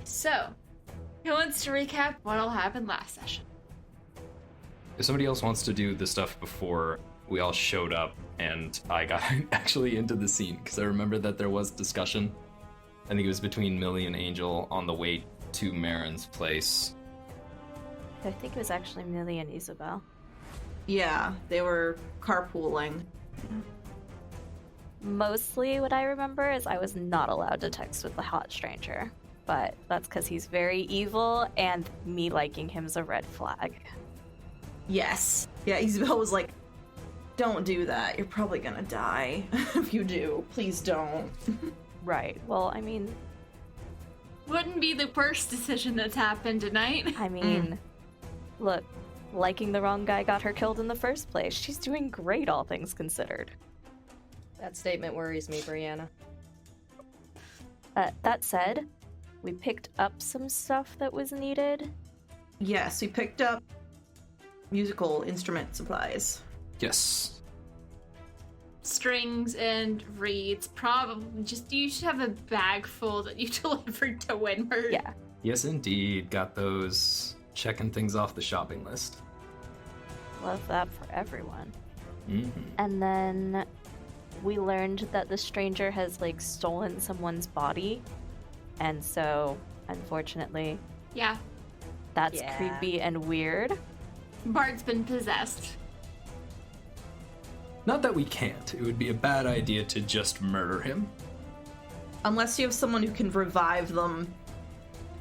So, who wants to recap what all happened last session? If somebody else wants to do the stuff before we all showed up and I got actually into the scene, because I remember that there was discussion. I think it was between Millie and Angel on the way to Marin's place. I think it was actually Millie and Isabel. Yeah, they were carpooling. Mostly what I remember is I was not allowed to text with the hot stranger, but that's because he's very evil and me liking him is a red flag. Yes. Yeah, Isabel was like, don't do that. You're probably gonna die if you do. Please don't. Right. Well, I mean... Wouldn't be the worst decision that's happened tonight. I mean, look, liking the wrong guy got her killed in the first place. She's doing great, all things considered. That statement worries me, Brianna. That said, we picked up some stuff that was needed. Yes, we picked up musical instrument supplies. Yes. Strings and reeds. Probably just, you should have a bag full that you delivered to Winward. Yeah. Yes, indeed. Got those. Checking things off the shopping list. Love that for everyone. Mm-hmm. And then we learned that the stranger has, stolen someone's body. And so, unfortunately... Yeah. That's creepy and weird. Bart's been possessed. Not that we can't. It would be a bad idea to just murder him. Unless you have someone who can revive them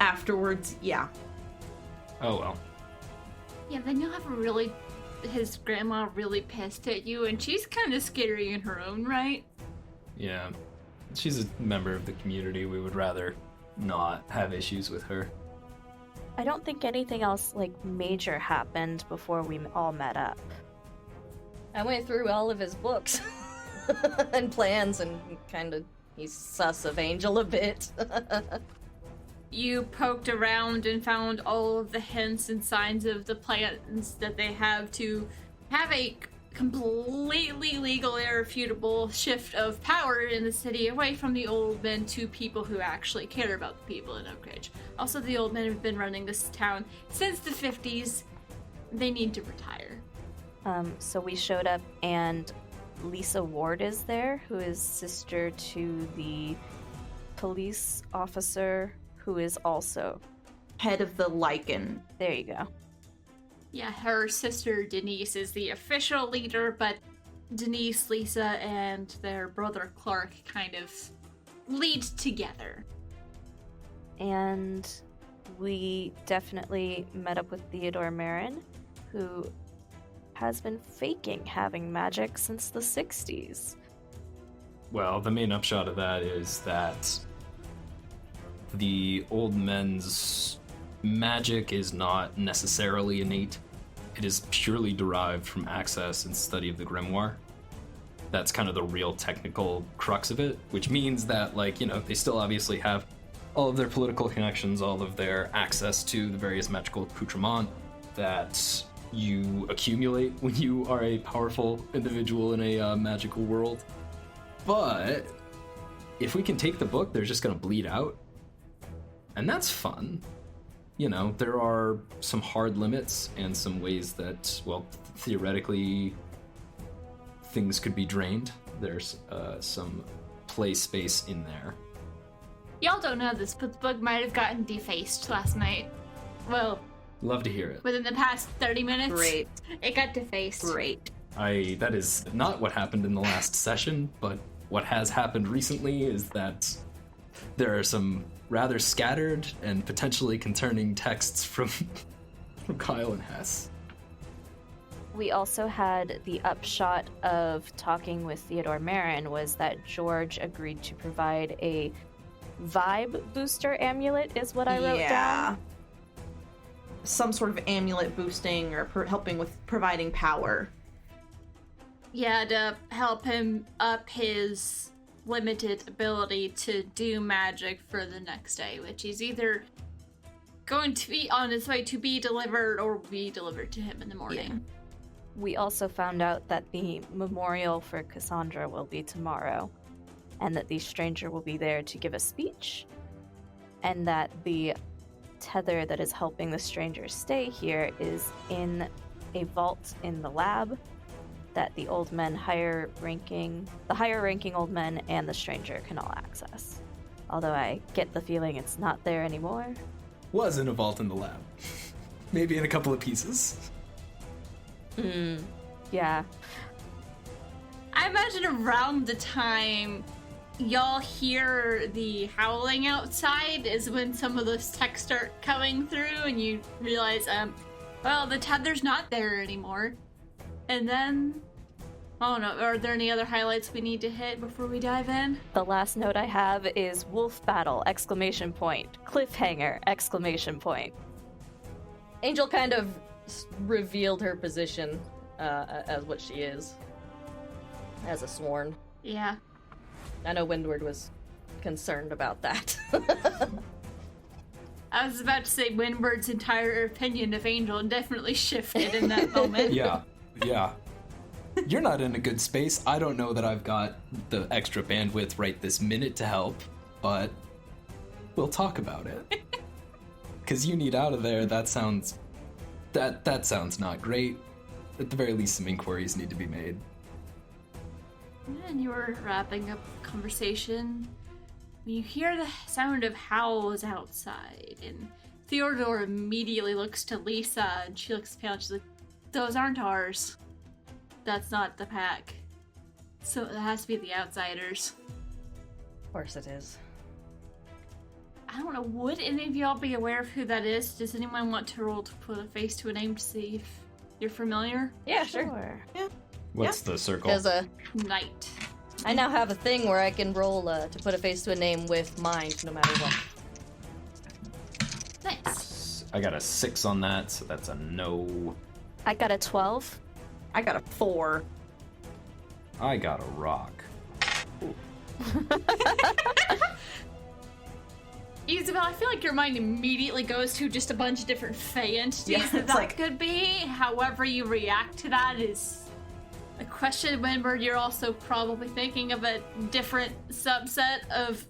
afterwards, yeah. Oh well. Yeah, then you'll have his grandma really pissed at you, and she's kind of scary in her own right. Yeah. She's a member of the community. We would rather not have issues with her. I don't think anything else, major happened before we all met up. I went through all of his books and plans and he's sus of Angel a bit. You poked around and found all of the hints and signs of the plans that they have to have a completely legal, irrefutable shift of power in the city away from the old men to people who actually care about the people in Oak Ridge. Also, the old men have been running this town since the 50s. They need to retire. So we showed up and Lisa Ward is there, who is sister to the police officer who is also Head of the Lycan. There you go. Yeah, her sister Denise is the official leader, but Denise, Lisa, and their brother Clark kind of lead together. And we definitely met up with Theodore Marin, who has been faking having magic since the 60s. Well, the main upshot of that is that the old men's magic is not necessarily innate. It is purely derived from access and study of the grimoire. That's kind of the real technical crux of it, which means that, they still obviously have all of their political connections, all of their access to the various magical accoutrements that you accumulate when you are a powerful individual in a magical world. But if we can take the book, they're just going to bleed out. And that's fun. There are some hard limits and some ways that, theoretically, things could be drained. There's some play space in there. Y'all don't know this, but the book might have gotten defaced last night. Well, Love to hear it. within the past 30 minutes. Great. It got defaced. Great. That is not what happened in the last session, but what has happened recently is that there are some rather scattered and potentially concerning texts from Kyle and Hess. We also had the upshot of talking with Theodore Marin was that George agreed to provide a vibe booster amulet, is what I wrote down. Some sort of amulet boosting or helping with providing power. Yeah, to help him up his limited ability to do magic for the next day, which is either going to be on its way to be delivered or be delivered to him in the morning. Yeah. We also found out that the memorial for Cassandra will be tomorrow, and that the stranger will be there to give a speech. and that the tether that is helping the stranger stay here is in a vault in the lab that the higher ranking old men and the stranger can all access. Although I get the feeling it's not there anymore. Was in a vault in the lab. Maybe in a couple of pieces. Yeah. I imagine around the time y'all hear the howling outside is when some of those texts start coming through and you realize, well, the tether's not there anymore. And then, oh no, are there any other highlights we need to hit before we dive in? The last note I have is wolf battle, ! Cliffhanger, ! Angel kind of revealed her position as what she is. As a sworn. Yeah. I know Windward was concerned about that. I was about to say Windward's entire opinion of Angel definitely shifted in that moment. Yeah. You're not in a good space. I don't know that I've got the extra bandwidth right this minute to help, but we'll talk about it. Because you need out of there, that sounds not great. At the very least, some inquiries need to be made. And you were wrapping up the conversation when you hear the sound of howls outside, and Theodore immediately looks to Lisa, and she looks pale, and she's like, those aren't ours. That's not the pack. So it has to be the outsiders. Of course it is. I don't know, would any of y'all be aware of who that is? Does anyone want to roll to put a face to a name to see if you're familiar? Yeah, sure. Yeah. What's the circle? There's Knight. I now have a thing where I can roll to put a face to a name with mind, no matter what. Nice. I got a 6 on that, so that's a no. I got a 12. I got a 4. I got a rock. Isabel, I feel like your mind immediately goes to just a bunch of different Fey entities Yeah, that it's like- could be. However you react to that is a question. Windward, you're also probably thinking of a different subset of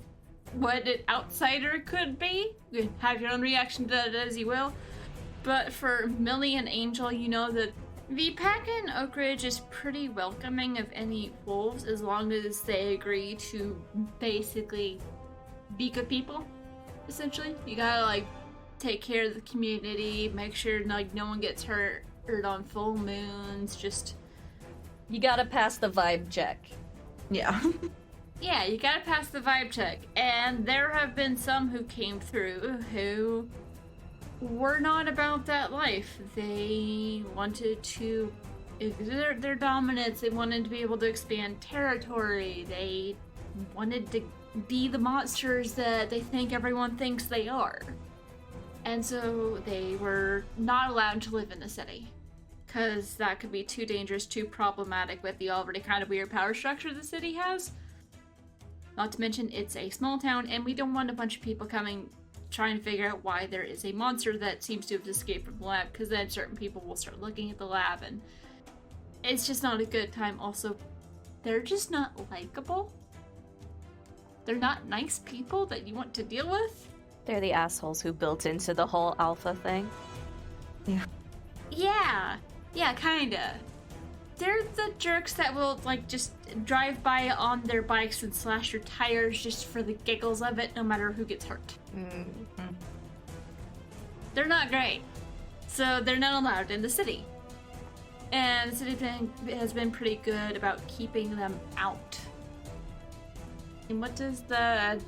what an outsider could be. You have your own reaction to that as you will. But for Millie and Angel, you know that the pack in Oak Ridge is pretty welcoming of any wolves as long as they agree to basically be good people. Essentially, you gotta take care of the community, make sure no one gets hurt on full moons. Just You gotta pass the vibe check. Yeah. yeah, you gotta pass the vibe check. And there have been some who came through who were not about that life. They wanted to exert their dominance. They wanted to be able to expand territory. They wanted to be the monsters that they think everyone thinks they are. And so they were not allowed to live in the city, because that could be too dangerous, too problematic with the already kind of weird power structure the city has. Not to mention, it's a small town, and we don't want a bunch of people coming trying to figure out why there is a monster that seems to have escaped from the lab, because then certain people will start looking at the lab, and it's just not a good time. Also, they're just not likable. They're not nice people that you want to deal with. They're the assholes who built into the whole alpha thing. Yeah, kinda. They're the jerks that will, just drive by on their bikes and slash your tires just for the giggles of it, no matter who gets hurt. Mm-hmm. They're not great. So they're not allowed in the city. And the city has been pretty good about keeping them out. And what does the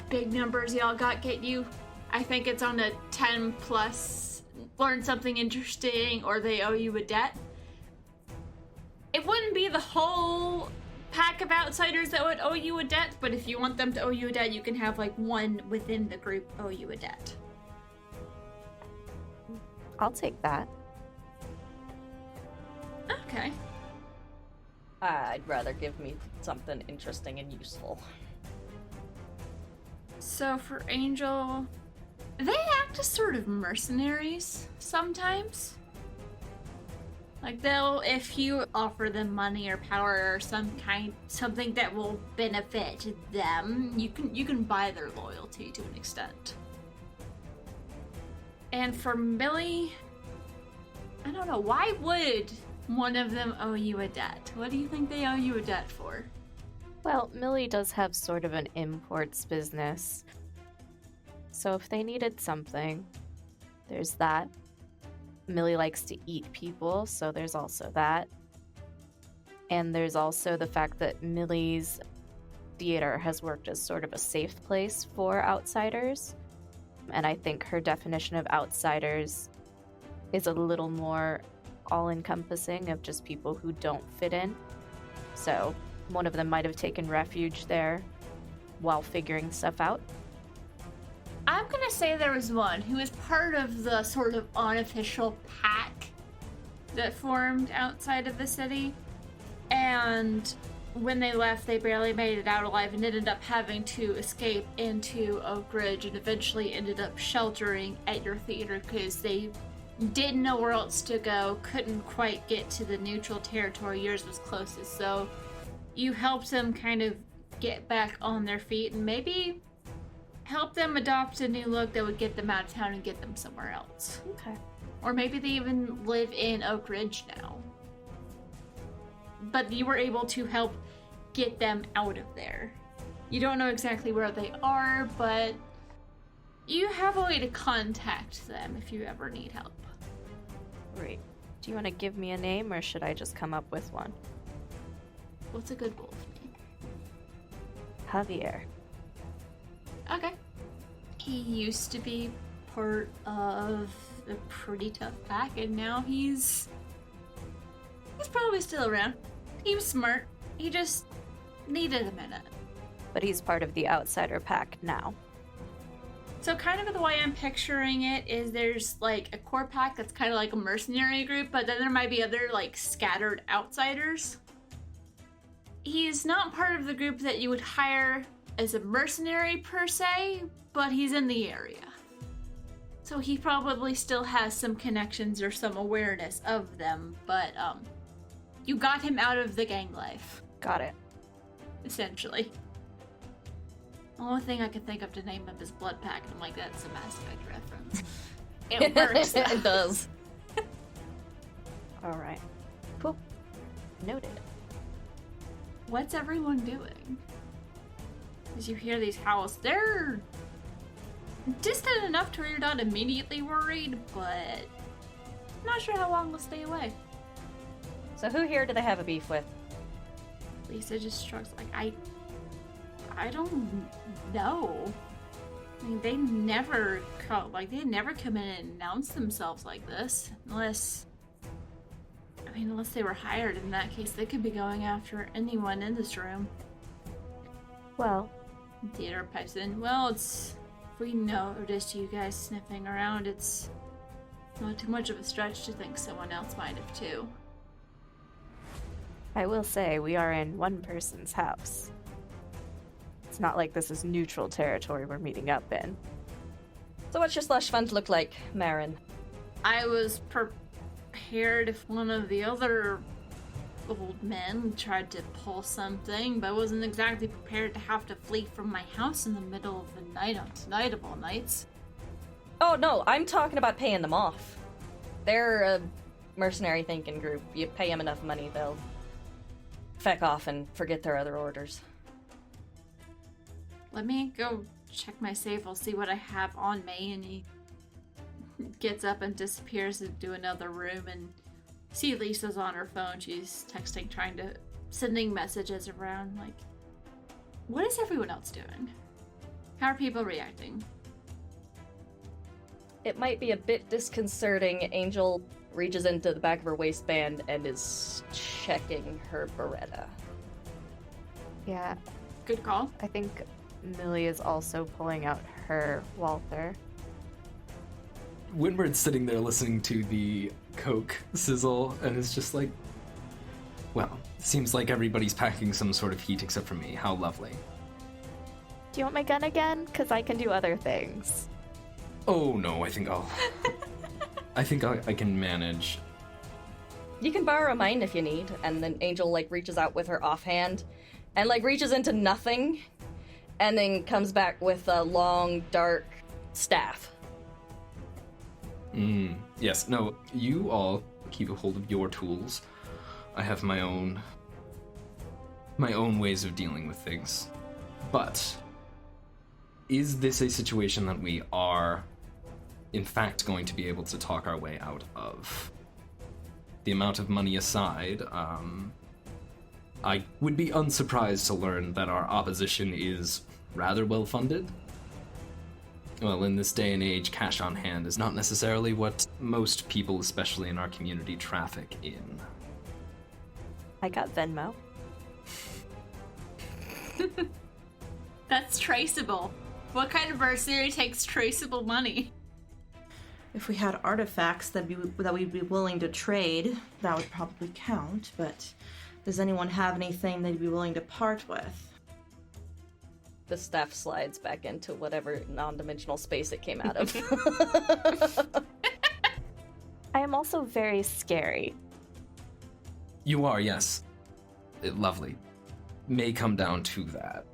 big numbers y'all got get you? I think it's on a 10 plus, learn something interesting, or they owe you a debt. It wouldn't be the whole pack of outsiders that would owe you a debt, but if you want them to owe you a debt, you can have one within the group owe you a debt. I'll take that. Okay. I'd rather give me something interesting and useful. So for Angel, they act as sort of mercenaries sometimes. Like if you offer them money or power or something that will benefit them, you can buy their loyalty to an extent. And for Millie, I don't know, why would one of them owe you a debt? What do you think they owe you a debt for? Well, Millie does have sort of an imports business. So if they needed something, there's that. Millie likes to eat people, so there's also that. And there's also the fact that Millie's theater has worked as sort of a safe place for outsiders. And I think her definition of outsiders is a little more all-encompassing of just people who don't fit in. So one of them might have taken refuge there while figuring stuff out. I'm gonna say there was one who was part of the sort of unofficial pack that formed outside of the city, and when they left, they barely made it out alive and ended up having to escape into Oak Ridge and eventually ended up sheltering at your theater because they didn't know where else to go, couldn't quite get to the neutral territory. Yours was closest, so you helped them kind of get back on their feet and maybe help them adopt a new look that would get them out of town and get them somewhere else. Okay. Or maybe they even live in Oak Ridge now. But you were able to help get them out of there. You don't know exactly where they are, but you have a way to contact them if you ever need help. Great. Do you want to give me a name, or should I just come up with one? What's a good wolf name? Javier. Okay. He used to be part of a pretty tough pack, and now he's probably still around. He was smart. He just needed a minute. But he's part of the outsider pack now. So kind of the way I'm picturing it is there's like a core pack that's kind of like a mercenary group, but then there might be other like scattered outsiders. He's not part of the group that you would hire as a mercenary per se, but he's in the area. So he probably still has some connections or some awareness of them, but you got him out of the gang life, Got it. essentially. The only thing I could think of to name him is Blood Pack, and I'm like, that's a Mass Effect reference. It works. It does. All right. Cool. Noted. What's everyone doing? As you hear these howls, they're distant enough to where you're not immediately worried, but not sure how long they'll stay away. So who here do they have a beef with? Lisa just shrugs like, I don't know. I mean, they never come in and announce themselves like this, unless they were hired. In that case, they could be going after anyone in this room. Well, Theodore pipes in. Well, if we noticed you guys sniffing around, it's not too much of a stretch to think someone else might have too. I will say we are in one person's house. It's not like this is neutral territory we're meeting up in. So what's your slush fund look like, Marin? I was prepared if one of the other old men tried to pull something, but I wasn't exactly prepared to have to flee from my house in the middle of the night on night of all nights. Oh no, I'm talking about paying them off. They're a mercenary thinking group. You pay them enough money, they'll feck off and forget their other orders. Let me go check my safe. I'll see what I have on me. And he gets up and disappears into another room, and see Lisa's on her phone. She's texting, sending messages around, like, what is everyone else doing? How are people reacting? It might be a bit disconcerting. Angel reaches into the back of her waistband and is checking her Beretta. Yeah, Good call. I think Millie is also pulling out her Walther. Winward's sitting there listening to the Coke sizzle and is just like, well, seems like everybody's packing some sort of heat except for me. How lovely. Do you want my gun again? Because I can do other things. Oh no, I think I can manage. You can borrow mine if you need. And then Angel, like, reaches out with her offhand and, like, reaches into nothing and then comes back with a long, dark staff. Yes, no, you all keep a hold of your tools. I have my own ways of dealing with things. But is this a situation that we are, in fact, going to be able to talk our way out of? The amount of money aside, I would be unsurprised to learn that our opposition is rather well funded. Well, in this day and age, cash on hand is not necessarily what most people, especially in our community, traffic in. I got Venmo. That's traceable. What kind of mercenary takes traceable money? If we had artifacts that we'd be willing to trade, that would probably count, but does anyone have anything they'd be willing to part with? The staff slides back into whatever non-dimensional space it came out of. I am also very scary. You are, yes. Lovely. May come down to that.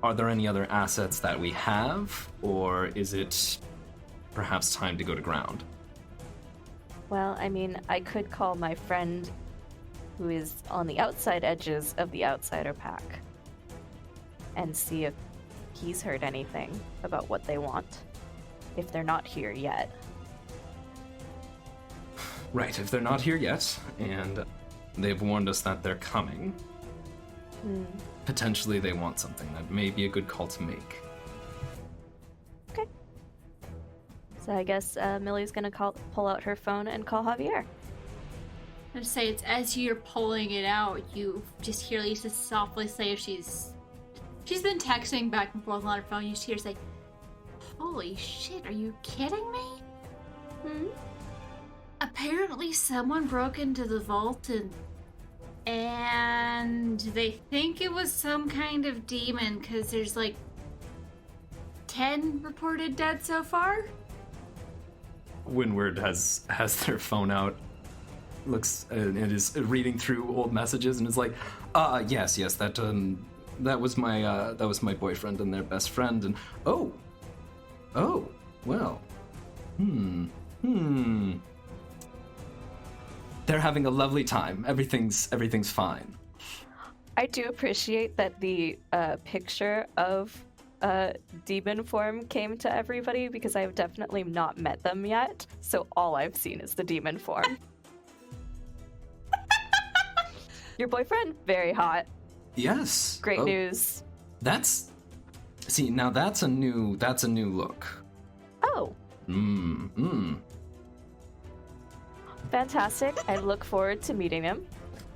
Are there any other assets that we have, or is it perhaps time to go to ground? Well, I mean, I could call my friend who is on the outside edges of the outsider pack and see if he's heard anything about what they want, if they're not here yet. Right, if they're not here yet, and they've warned us that they're coming, potentially they want something. That may be a good call to make. Okay. So I guess Millie's gonna pull out her phone and call Javier. I'd say it's as you're pulling it out, you just hear Lisa softly say if she's been texting back and forth on her phone, you just hear her say, "Holy shit, are you kidding me?" Apparently someone broke into the vault and they think it was some kind of demon because there's like 10 reported dead so far. Windward has their phone out, looks and is reading through old messages and is like, yes, that was my boyfriend and their best friend, and oh, well, they're having a lovely time. Everything's fine. I do appreciate that the picture of demon form came to everybody because I've definitely not met them yet, so all I've seen is the demon form. Your boyfriend? Very hot. Yes. Great news. That's a new look. Oh. Fantastic. I look forward to meeting him.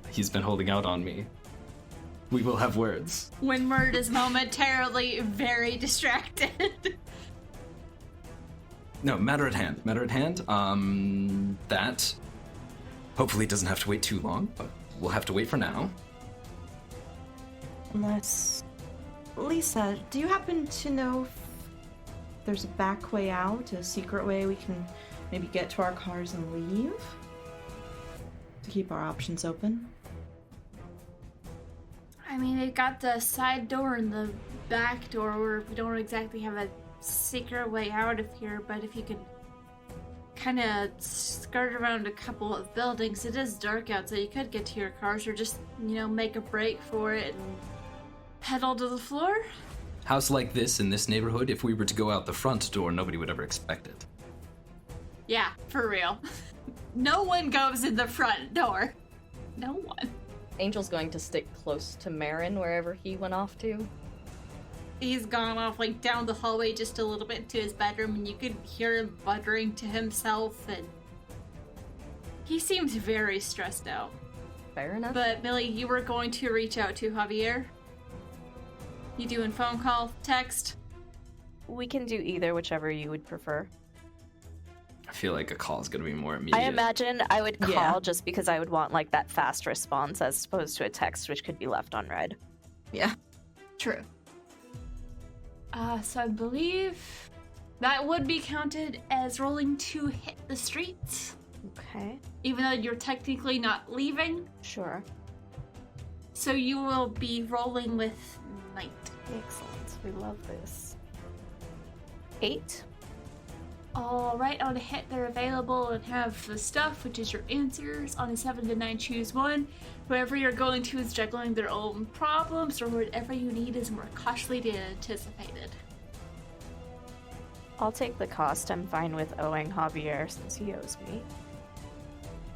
He's been holding out on me. We will have words. Windward is momentarily very distracted. No, matter at hand. That hopefully doesn't have to wait too long, but we'll have to wait for now. Unless... Lisa, do you happen to know if there's a back way out, a secret way we can maybe get to our cars and leave? To keep our options open? I mean, they've got the side door and the back door where we don't exactly have a secret way out of here, but if you could kind of skirt around a couple of buildings, it is dark out, so you could get to your cars or just, make a break for it and pedal to the floor. House like this in this neighborhood, if we were to go out the front door, nobody would ever expect it. Yeah, for real. No one goes in the front door. No one. Angel's going to stick close to Marin wherever he went off to. He's gone off down the hallway just a little bit to his bedroom, and you could hear him muttering to himself, and he seems very stressed out. Fair enough. But Millie, you were going to reach out to Javier? You doing phone call, text? We can do either, whichever you would prefer. I feel like a call is going to be more immediate. I imagine I would call just because I would want that fast response as opposed to a text which could be left on read. Yeah. True. So I believe that would be counted as rolling to hit the streets. Okay. even though you're technically not leaving. Sure. So you will be rolling with night. Excellent. We love this. 8. All right, on a hit, they're available and have the stuff, which is your answers. On a 7 to 9, choose one. Whoever you're going to is juggling their own problems, or whatever you need is more costly than anticipated. I'll take the cost. I'm fine with owing Javier since he owes me.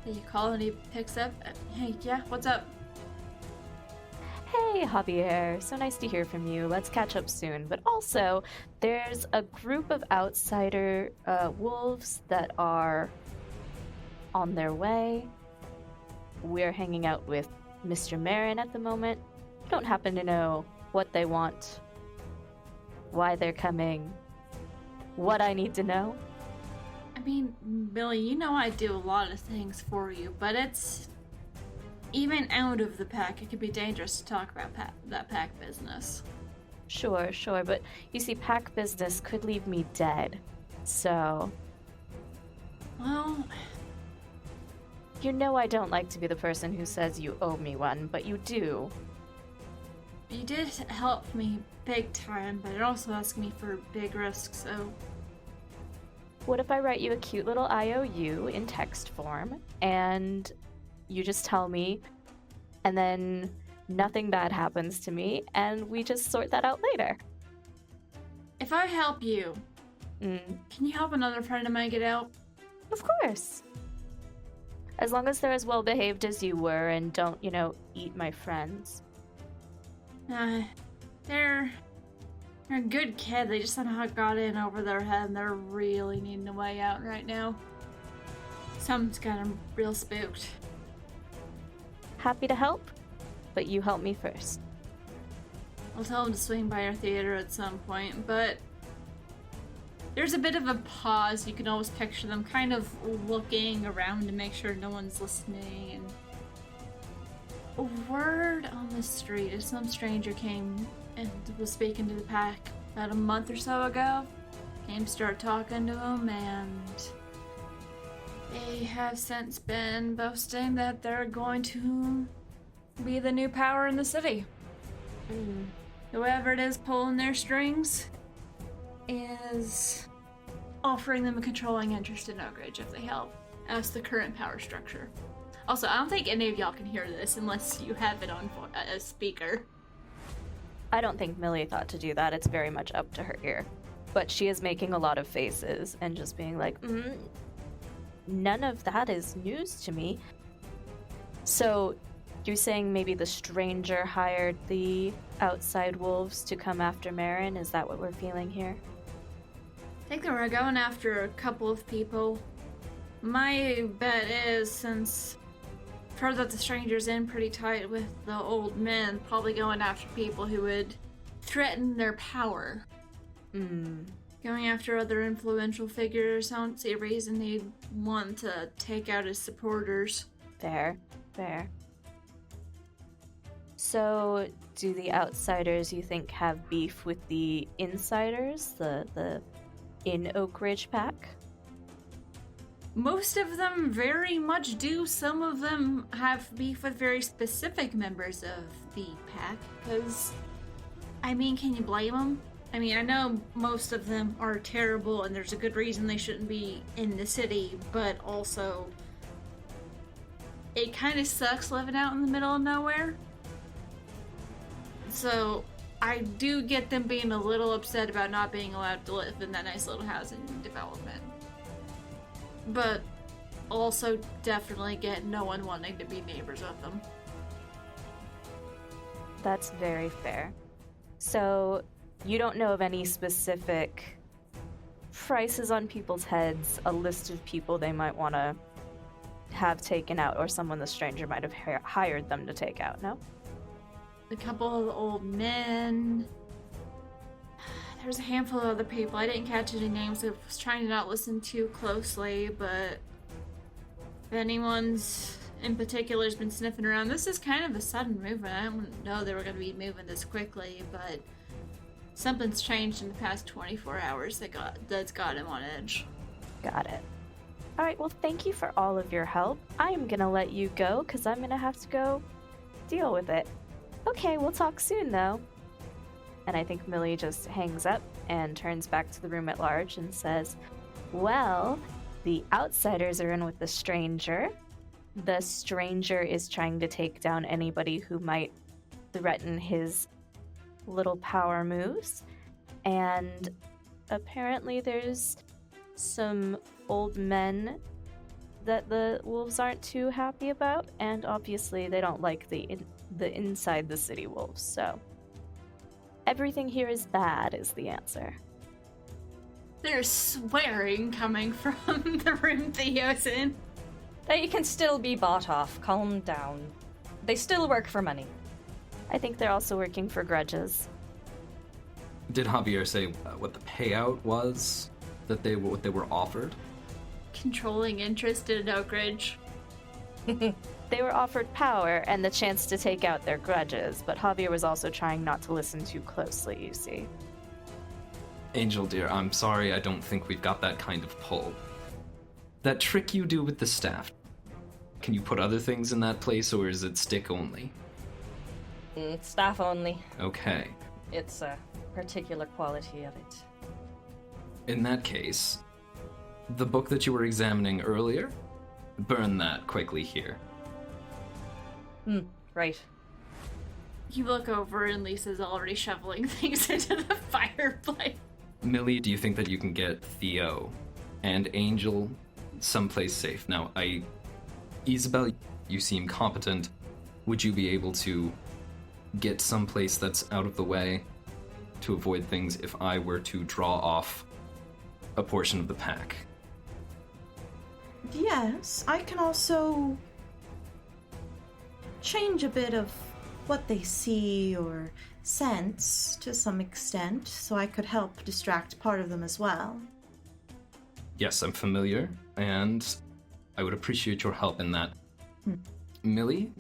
You call and he picks up. Hey, yeah, what's up? Hey, Javier. So nice to hear from you. Let's catch up soon. But also, there's a group of outsider wolves that are on their way. We're hanging out with Mr. Marin at the moment. Don't happen to know what they want, why they're coming, what I need to know. I mean, Billy, you know I do a lot of things for you, but it's... Even out of the pack, it can be dangerous to talk about that pack business. Sure, but you see, pack business could leave me dead. So, Well, you know I don't like to be the person who says you owe me one, but you do. you did help me big time, but it also asked me for big risks, so... What if I write you a cute little IOU in text form, and you just tell me, and then nothing bad happens to me, and we just sort that out later? If I help you, Mm, can you help another friend of mine get out? of course. As long as they're as well behaved as you were and don't, eat my friends. They're a good kid. They just somehow got in over their head and they're really needing a way out right now. Something's got them real spooked. Happy to help, but you help me first. I'll tell them to swing by our theater at some point, but there's a bit of a pause. You can always picture them kind of looking around to make sure no one's listening. And a word on the street is some stranger came and was speaking to the pack about a month or so ago. Came to start talking to them, and they have since been boasting that they're going to be the new power in the city. Whoever it is pulling their strings is offering them a controlling interest in Oak Ridge if they help. That's the current power structure. Also, I don't think any of y'all can hear this unless you have it on a speaker. I don't think Millie thought to do that. It's very much up to her ear. But she is making a lot of faces and just being like, none of that is news to me. So, you're saying maybe the stranger hired the outside wolves to come after Marin? Is that what we're feeling here? I think they were going after a couple of people. My bet is, since I've heard that the stranger's in pretty tight with the old men, probably going after people who would threaten their power. Going after other influential figures, I don't see a reason he'd want to take out his supporters. Fair. So, do the outsiders, you think, have beef with the insiders, the in Oak Ridge pack? Most of them very much do. Some of them have beef with very specific members of the pack, because, I mean, can you blame them? I mean, I know most of them are terrible, and there's a good reason they shouldn't be in the city, but also, it kind of sucks living out in the middle of nowhere. So, I do get them being a little upset about not being allowed to live in that nice little housing development. But also definitely get no one wanting to be neighbors with them. That's very fair. So, you don't know of any specific prices on people's heads, a list of people they might want to have taken out, or someone the stranger might have hired them to take out, no? A couple of the old men. There's a handful of other people. I didn't catch any names. I was trying to not listen too closely, but if anyone's in particular has been sniffing around, this is kind of a sudden movement. I didn't know they were going to be moving this quickly, but something's changed in the past 24 hours that's got him on edge. Got it. All right, well, thank you for all of your help. I'm gonna let you go because I'm gonna have to go deal with it. Okay, we'll talk soon, though. And I think Millie just hangs up and turns back to the room at large and says, well, the outsiders are in with the stranger. The stranger is trying to take down anybody who might threaten his little power moves. And apparently there's some old men that the wolves aren't too happy about, and obviously they don't like the inside the city wolves, so everything here is bad is the answer. There's swearing coming from the room Theo's in. They can still be bought off. Calm down. They still work for money. I think they're also working for grudges. Did Javier say what the payout was that what they were offered? Controlling interest in Oak Ridge. They were offered power and the chance to take out their grudges, but Javier was also trying not to listen too closely, you see. Angel dear, I'm sorry, I don't think we've got that kind of pull. That trick you do with the staff, can you put other things in that place, or is it stick only? Staff only. Okay. It's a particular quality of it. In that case, the book that you were examining earlier, burn that quickly here. Right. You look over and Lisa's already shoveling things into the fireplace. Millie, do you think that you can get Theo and Angel someplace safe? Now, Isabel, you seem competent. Would you be able to get someplace that's out of the way to avoid things if I were to draw off a portion of the pack? Yes, I can also change a bit of what they see or sense to some extent, so I could help distract part of them as well. Yes, I'm familiar, and I would appreciate your help in that. Millie,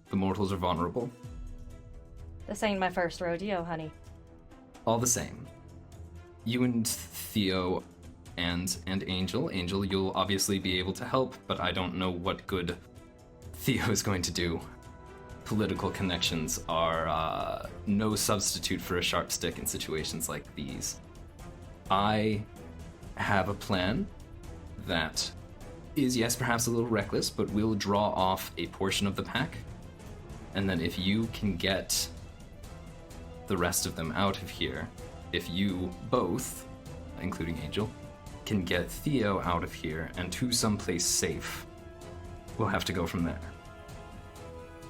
the mortals are vulnerable. This ain't my first rodeo, honey. All the same, you and Theo and Angel, you'll obviously be able to help, but I don't know what good Theo is going to do. Political connections are no substitute for a sharp stick in situations like these. I have a plan that is, yes, perhaps a little reckless, but will draw off a portion of the pack. And then if you can get the rest of them out of here, if you both, including Angel, can get Theo out of here and to someplace safe, we'll have to go from there.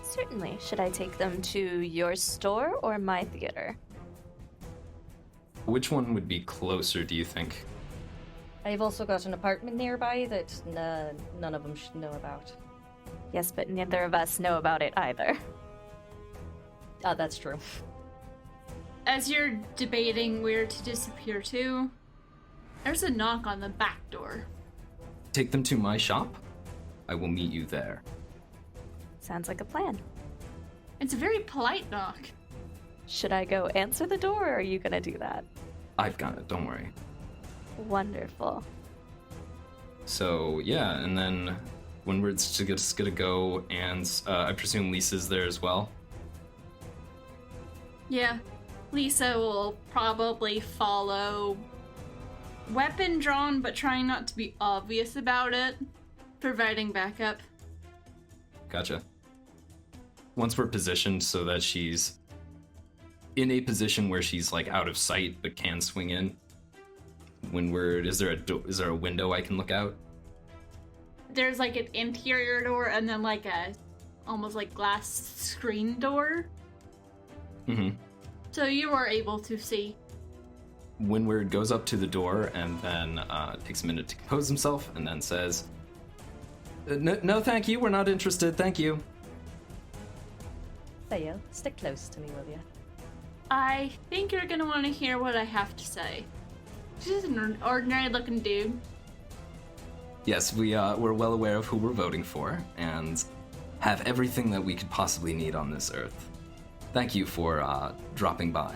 Certainly. Should I take them to your store or my theater? Which one would be closer, do you think? I've also got an apartment nearby that none of them should know about. Yes, but neither of us know about it either. Oh, that's true. As you're debating where to disappear to, there's a knock on the back door. Take them to my shop. I will meet you there. Sounds like a plan. It's a very polite knock. Should I go answer the door, or are you gonna do that? I've got it, don't worry. Wonderful. So, yeah, and then when we're just gonna go, and I presume Lisa's there as well. Yeah. Lisa will probably follow, weapon drawn, but trying not to be obvious about it, providing backup. Gotcha. Once we're positioned so that she's in a position where she's like out of sight but can swing in, is there a window I can look out? There's like an interior door and then like a almost like glass screen door. Mm-hmm. So you are able to see. Windward goes up to the door and then takes a minute to compose himself and then says, No, thank you, we're not interested, thank you. Theo, stick close to me, will you? I think you're gonna want to hear what I have to say. She's an ordinary looking dude. Yes, we're well aware of who we're voting for and have everything that we could possibly need on this earth. Thank you for dropping by,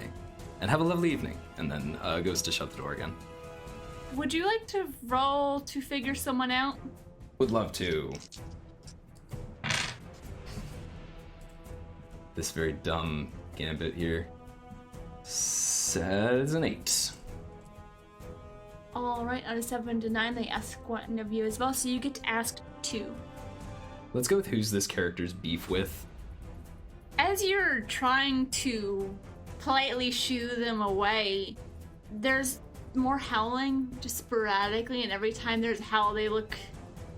and have a lovely evening. And then goes to shut the door again. would you like to roll to figure someone out? Would love to. This very dumb gambit here says an 8. All right, out of 7 to 9, they ask one of you as well, so you get to ask 2. Let's go with who's this character's beef with. As you're trying to politely shoo them away, there's more howling just sporadically, and every time there's a howl, they look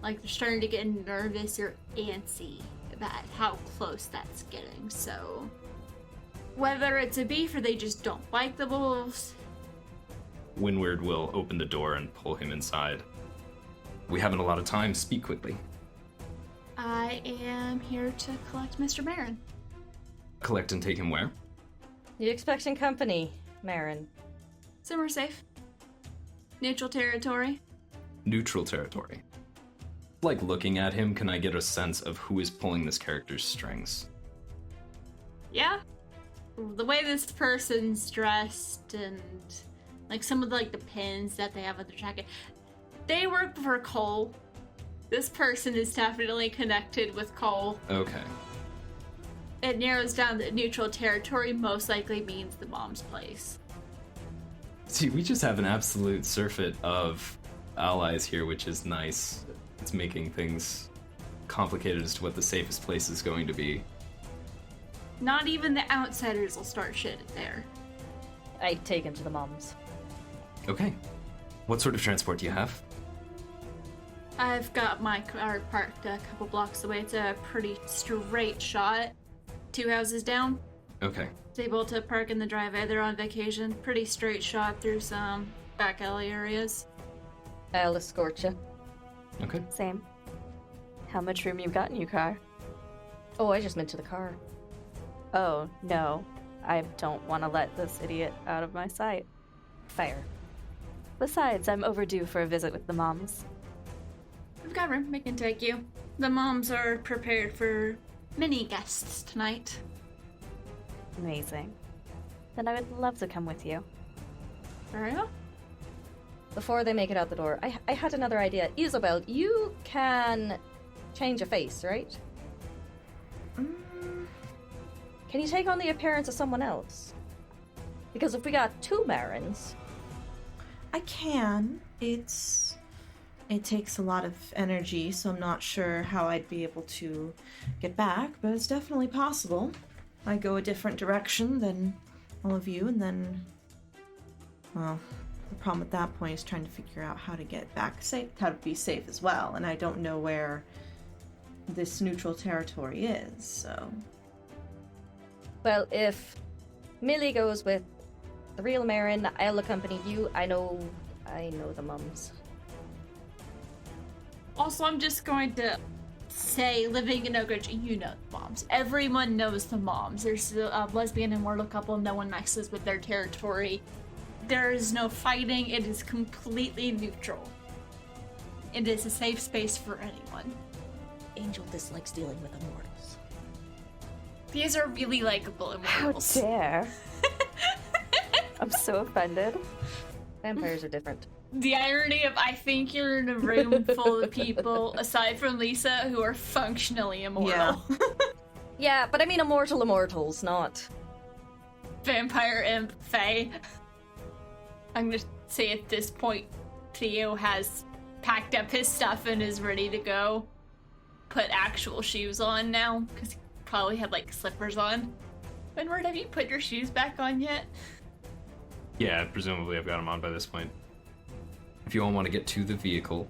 like they're starting to get nervous or antsy about how close that's getting. So whether it's a beef or they just don't like the wolves. Windward will open the door and pull him inside. We haven't a lot of time. Speak quickly. I am here to collect Mr. Marin. Collect and take him where? You expecting company, Marin? Somewhere safe. Neutral territory. Neutral territory. Like looking at him, can I get a sense of who is pulling this character's strings? Yeah. The way this person's dressed and like some of the pins that they have on their jacket. They work for Cole. This person is definitely connected with Cole. Okay. It narrows down that neutral territory most likely means the mom's place. See, we just have an absolute surfeit of allies here, which is nice. It's making things complicated as to what the safest place is going to be. Not even the outsiders will start shit there. I take him to the moms. Okay. What sort of transport do you have? I've got my car parked a couple blocks away. It's a pretty straight shot. 2 houses down. Okay. It's able to park in the driveway. They're on vacation. Pretty straight shot through some back alley areas. I'll escort you. Okay. Same. How much room you've got in your car? Oh, I just meant to the car. Oh, no. I don't want to let this idiot out of my sight. Fair. Besides, I'm overdue for a visit with the moms. We've got room. We can take you. The moms are prepared for many guests tonight. Amazing. Then I would love to come with you. Very well. Before they make it out the door, I had another idea. Isabel, you can change a face, right? Can you take on the appearance of someone else? Because if we got 2 Marins... I can. It takes a lot of energy, so I'm not sure how I'd be able to get back, but it's definitely possible. I go a different direction than all of you, and then, well, the problem at that point is trying to figure out how to get back safe, how to be safe as well, and I don't know where this neutral territory is, so... Well, if Millie goes with the real Marin, I'll accompany you. I know the mums. Also, I'm just going to say, living in Oak Ridge, you know the moms. Everyone knows the moms. There's a lesbian and mortal couple. No one messes with their territory. There is no fighting. It is completely neutral. It is a safe space for anyone. Angel dislikes dealing with immortals. These are really likable How immortals. dare! I'm so offended. Vampires are different. The irony of I think you're in a room full of people, aside from Lisa, who are functionally immortal. Yeah. Yeah, but I mean immortals, not... Vampire imp fae. I'm gonna say at this point, Theo has packed up his stuff and is ready to go. Put actual shoes on now, because he probably had slippers on. Windward, have you put your shoes back on yet? Yeah, presumably I've got him on by this point. If you all want to get to the vehicle,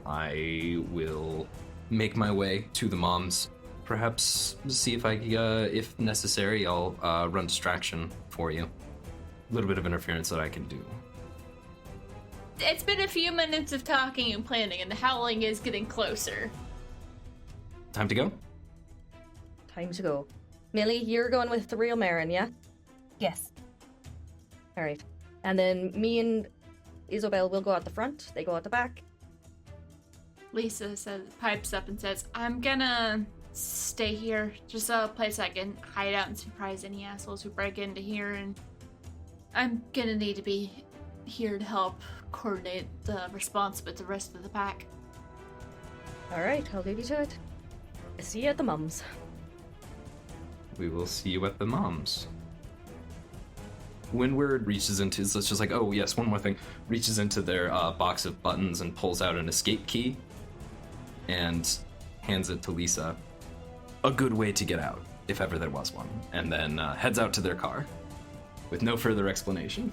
I will make my way to the moms. Perhaps see if if necessary, I'll run distraction for you. A little bit of interference that I can do. It's been a few minutes of talking and planning, and the howling is getting closer. Time to go? Time to go. Millie, you're going with the real Marin, yeah? Yes. Alright. And then me and Isabel will go out the front, they go out the back. Lisa pipes up and says, I'm gonna stay here, just a place I can hide out and surprise any assholes who break into here, and I'm gonna need to be here to help coordinate the response with the rest of the pack. Alright, I'll leave you to it. See you at the mums. We will see you at the moms. Windward reaches into, so it's just like, oh yes, one more thing, reaches into their box of buttons and pulls out an escape key and hands it to Lisa. A good way to get out, if ever there was one. And then heads out to their car with no further explanation.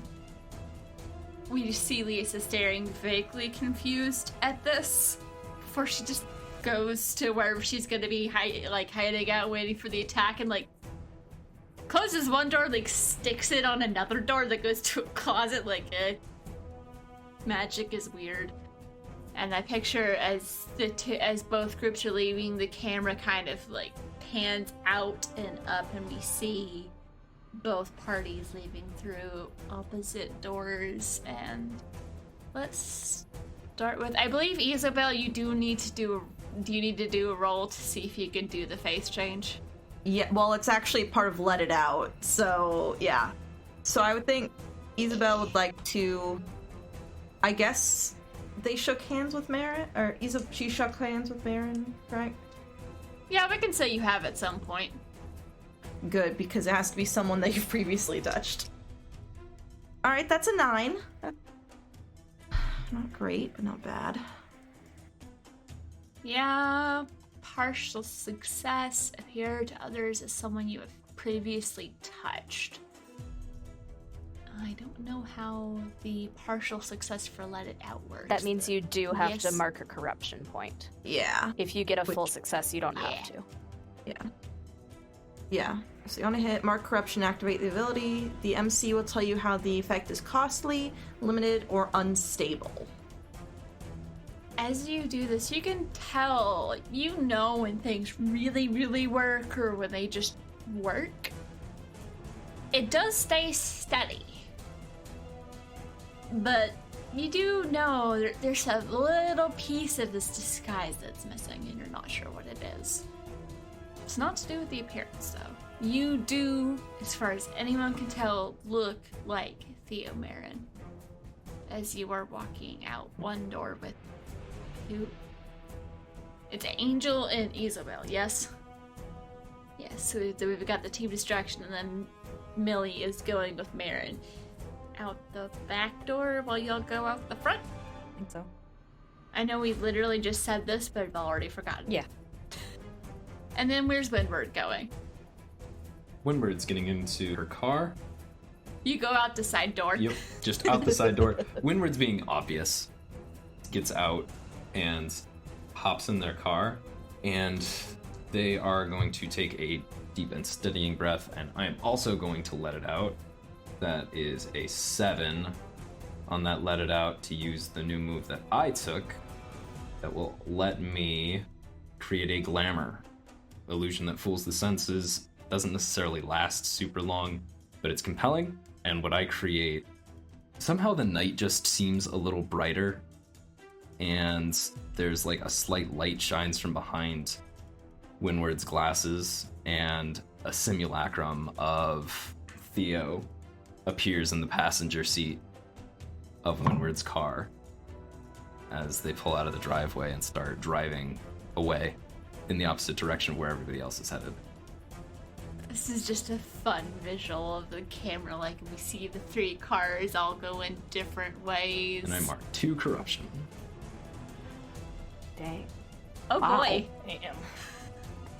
We see Lisa staring vaguely confused at this before she just goes to wherever she's gonna be hiding out, waiting for the attack, and closes one door, sticks it on another door that goes to a closet. Magic is weird. And I picture as as both groups are leaving, the camera kind of pans out and up, and we see both parties leaving through opposite doors. And let's start with, I believe, Isabel, you need to do a roll to see if you can do the face change. Yeah, well, it's actually part of Let It Out, so yeah. So I would think Isabel would like to, I guess they shook hands with Marin, or she shook hands with Marin, right? Yeah, we can say you have at some point. Good, because it has to be someone that you've previously touched. Alright, that's a 9. Not great, but not bad. Yeah, partial success. Appear to others as someone you have previously touched. I don't know how the partial success for Let It Out works. That means you do have to Yes. mark a corruption point. Yeah. If you get a full success, you don't have to. Yeah. So you want to hit mark corruption, activate the ability. The MC will tell you how the effect is costly, limited, or unstable. As you do this, you can tell, when things really, really work or when they just work. It does stay steady. But you do know there's a little piece of this disguise that's missing, and you're not sure what it is. It's not to do with the appearance, though. You do, as far as anyone can tell, look like Theo Marin as you are walking out one door with you. It's Angel and Isabel, yes? Yes, so we've got the team distraction, and then Millie is going with Marin out the back door while y'all go out the front. I think so. I know we literally just said this, but I've already forgotten. Yeah. And then where's Windward going? Windward's getting into her car. You go out the side door. Yep, just out the side door. Windward's being obvious. Gets out and hops in their car, and they are going to take a deep and steadying breath, and I am also going to Let It Out. That is a 7 on that Let It Out to use the new move that I took that will let me create a glamour illusion that fools the senses. Doesn't necessarily last super long, but it's compelling. And what I create, somehow the night just seems a little brighter, and there's a slight light shines from behind Windward's glasses, and a simulacrum of Theo appears in the passenger seat of Windward's car as they pull out of the driveway and start driving away in the opposite direction where everybody else is headed. This is just a fun visual of the camera, we see the 3 cars all go in different ways. And I mark 2 corruption. Dang. Oh boy. Damn.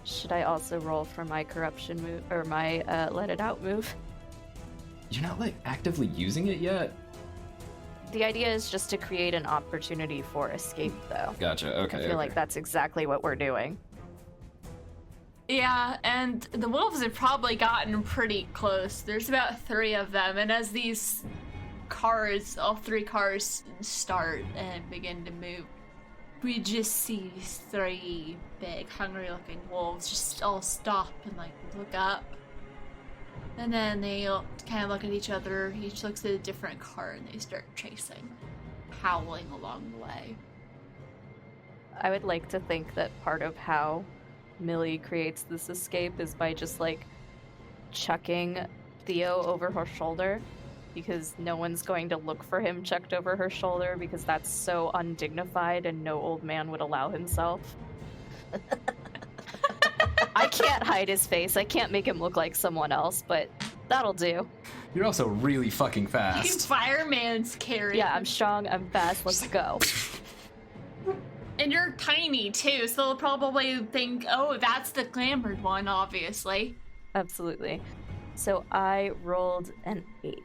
Should I also roll for my corruption move, or my Let It Out move? You're not actively using it yet? The idea is just to create an opportunity for escape, though. Gotcha, okay. I feel like that's exactly what we're doing. Yeah, and the wolves have probably gotten pretty close. There's about 3 of them, and as these cars, all 3 cars, start and begin to move, we just see these 3 big, hungry-looking wolves just all stop and look up. And then they kind of look at each other, each looks at a different car, and they start chasing, howling along the way. I would like to think that part of how Millie creates this escape is by just chucking Theo over her shoulder because no one's going to look for him checked over her shoulder because that's so undignified and no old man would allow himself. I can't hide his face. I can't make him look like someone else, but that'll do. You're also really fucking You fast. fireman's carry. Yeah, I'm strong, I'm fast, let's go. And you're tiny too, so they'll probably think, oh, that's the glamored one, obviously. Absolutely. So I rolled an 8,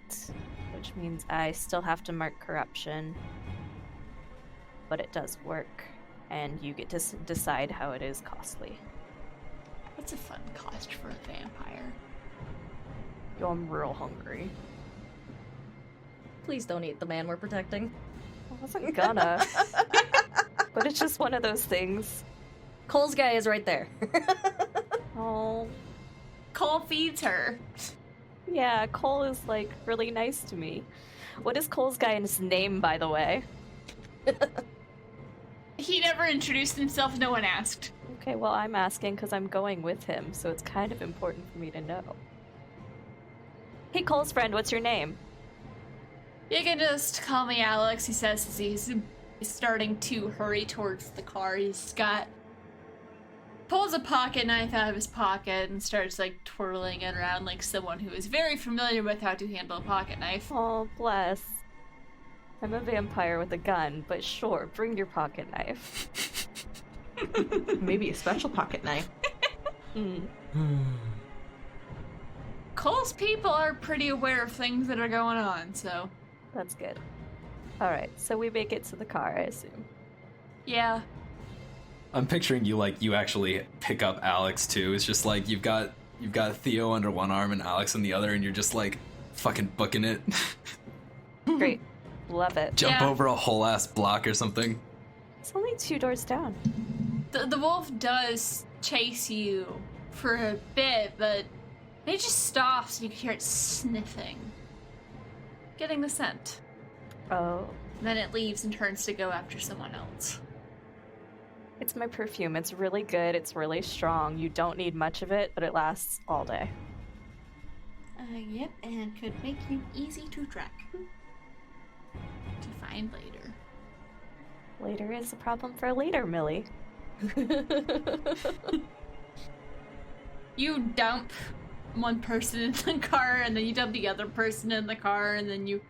which means I still have to mark corruption, but it does work, and you get to decide how it is costly. What's a fun cost for a vampire? Yo, I'm real hungry. Please don't eat the man we're protecting. I wasn't gonna, but it's just one of those things. Cole's guy is right there. Oh, Cole feeds her. yeah, Cole is like really nice to me. What is Cole's guy's name, by the way? He never introduced himself, no one asked. Okay, well, I'm asking because I'm going with him, so it's kind of important for me to know. Hey, Cole's friend, what's your name? You can just call me Alex, he says as he's starting to hurry towards the car. Pulls a pocket knife out of his pocket and starts like twirling it around like someone who is very familiar with how to handle a pocket knife. Oh, bless. I'm a vampire with a gun, but sure, bring your pocket knife. Maybe a special pocket knife. Cole's people are pretty aware of things that are going on, so That's good. Alright, so we make it to the car, I assume. yeah. I'm picturing you like you actually pick up Alex too. It's just like you've got Theo under one arm and Alex on the other, and you're just like fucking booking it. Great. Love it. Jump Yeah. over a whole ass block or something. It's only 2 doors down. The wolf does chase you for a bit, but it just stops and you can hear it sniffing. Getting the scent. Oh. Then it leaves and turns to go after someone else. It's my perfume. It's really good. It's really strong. You don't need much of it, but it lasts all day. Yep, and could make you easy to track. To find later. Later is a problem for later, Millie. You dump one person in the car, and then you dump the other person in the car, and then you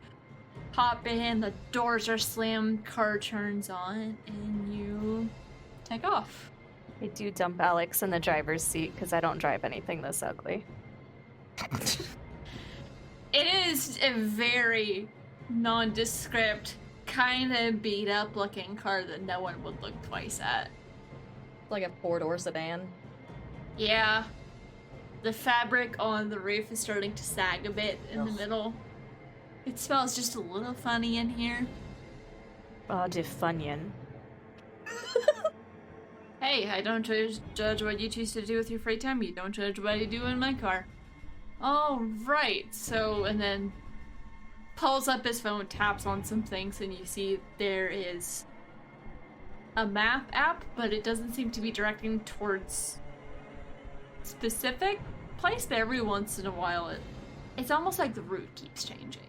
hop in, the doors are slammed, car turns on, and you take off. I do dump Alex in the driver's seat because I don't drive anything this ugly. It is a very nondescript, kind of beat up looking car that no one would look twice at. Like a 4-door sedan. Yeah. The fabric on the roof is starting to sag a bit in the Ugh. middle. It smells just a little funny in here. Oh, de Funyun. Hey, I don't judge what you choose to do with your free time. You don't judge what I do in my car. Oh, right. So, and then pulls up his phone, taps on some things, and you see there is a map app, but it doesn't seem to be directing towards specific place. But every once in a while, it's almost like the route keeps changing.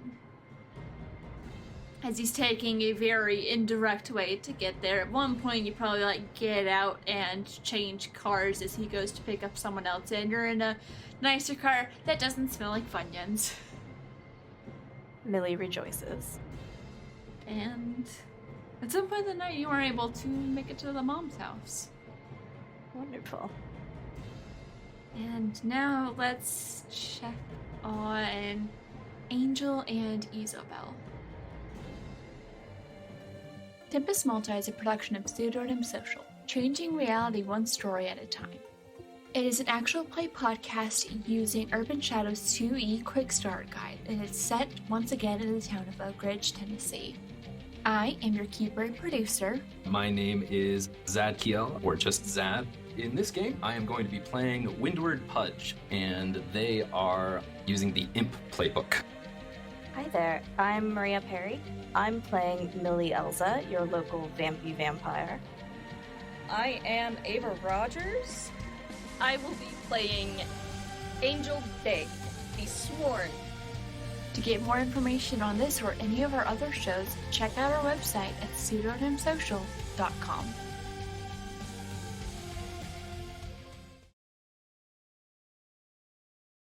As he's taking a very indirect way to get there. At one point, you probably like get out and change cars as he goes to pick up someone else, and you're in a nicer car that doesn't smell like Funyuns. Millie rejoices. And at some point in the night, you are able to make it to the mom's house. Wonderful. And now let's check on Angel and Isobel. Tempus Multae is a production of Pseudonym Social, changing reality one story at a time. It is an actual play podcast using Urban Shadow's 2E Quick Start Guide, and it's set once again in the town of Oak Ridge, Tennessee. I am your keeper and producer. My name is Zadkiel, or just Zad. In this game, I am going to be playing Windward Pudge, and they are using the Imp playbook. Hi there, I'm Maria Perry. I'm playing Millie Elza, your local vampy vampire. I am Ava Rogers. I will be playing Angel Big, the sworn To get more information on this or any of our other shows, check out our website at pseudonymsocial.com.